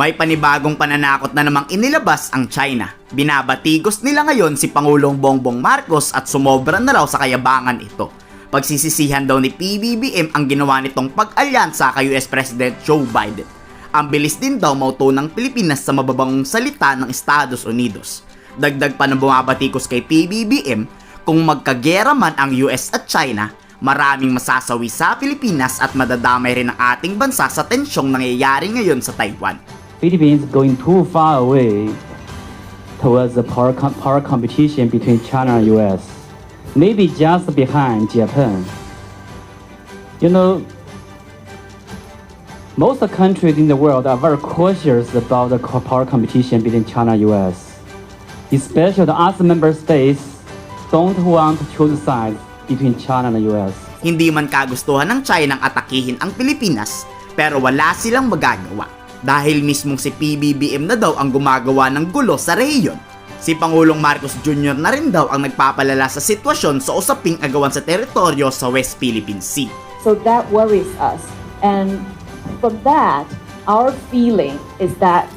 May panibagong pananakot na namang inilabas ang China. Binabatigos nila ngayon si Pangulong Bongbong Marcos at sumobra na raw sa kayabangan ito. Pagsisisihan daw ni PBBM ang ginawa nitong pag-alyansa kay US President Joe Biden. Ang bilis din daw mauto ng Pilipinas sa mababangong salita ng Estados Unidos. Dagdag pa ng bumabatikos kay PBBM, kung magkagera man ang US at China, maraming masasawi sa Pilipinas at madadamay rin ang ating bansa sa tensyong nangyayari ngayon sa Taiwan. Philippines going too far away towards the power competition between China and US. Maybe just behind Japan. You know, most countries in the world are very cautious about the power competition between China and US. Especially the other member states don't want to choose sides between China and US. Hindi man kagustuhan ng China ang atakihin ang Pilipinas, pero wala silang magagawa. Dahil mismong si PBBM na daw ang gumagawa ng gulo sa rehiyon. Si Pangulong Marcos Jr. na rin daw ang nagpapalala sa sitwasyon sa usaping agawan sa teritoryo sa West Philippine Sea. So that worries us. And from that, our feeling is that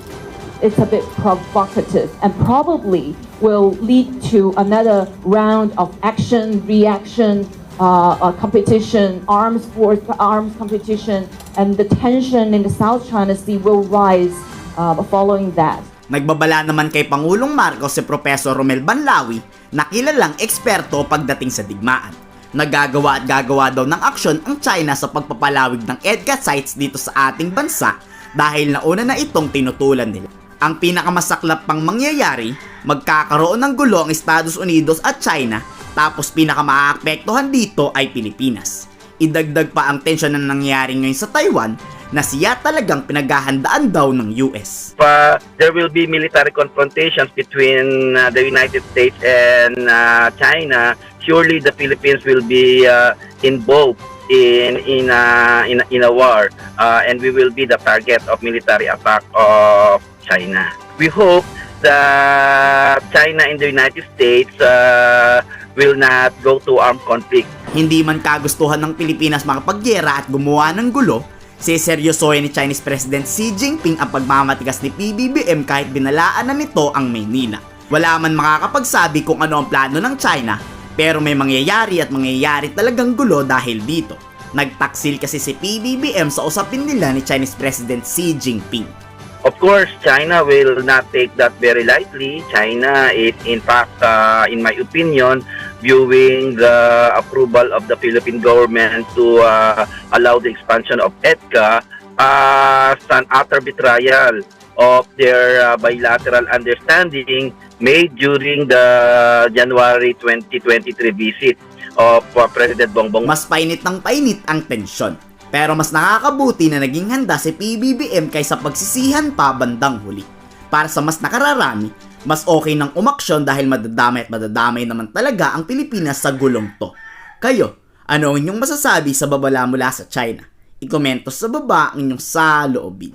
it's a bit provocative and probably will lead to another round of action, reaction, competition, arms competition, and the tension in the South China Sea will rise following that. Nagbabala naman kay Pangulong Marcos si Professor Romel Banlawi na kilalang eksperto pagdating sa digmaan. Nagagawa at gagawa daw ng aksyon ang China sa pagpapalawig ng EDCA sites dito sa ating bansa dahil nauna na itong tinutulan nila. Ang pinakamasaklap pang mangyayari, magkakaroon ng gulo ang Estados Unidos at China, tapos pinakamaapektuhan dito ay Pilipinas. Idagdag pa ang tensyon na nangyayari ngayon sa Taiwan na siya talagang pinaghahandaan daw ng US. There will be military confrontations between the United States and China. Surely the Philippines will be involved in a war, and we will be the target of military attack of China. We hope that China and the United States will not go to armed conflict. Hindi man kagustuhan ng Pilipinas makapaggera at gumawa ng gulo, seseryosohin ni Chinese President Xi Jinping ang pagmamatigas ni PBBM kahit binalaan na nito ang Maynila. Wala man makakapagsabi kung ano ang plano ng China, pero may mangyayari at mangyayari talagang gulo dahil dito. Nagtaksil kasi si PBBM sa usapin nila ni Chinese President Xi Jinping. Of course, China will not take that very lightly. China is, in fact, in my opinion, viewing the approval of the Philippine government to allow the expansion of EDCA as an utter betrayal of their bilateral understanding made during the January 2023 visit of President Bongbong. Mas painit ng painit ang tensyon. Pero mas nakakabuti na naging handa si PBBM kaysa pagsisihan pa bandang huli. Para sa mas nakararami, mas okay nang umaksyon dahil madadamay at madadamay naman talaga ang Pilipinas sa gulong to. Kayo, ano ang inyong masasabi sa babala mula sa China? I-komento sa baba ang inyong saloobin.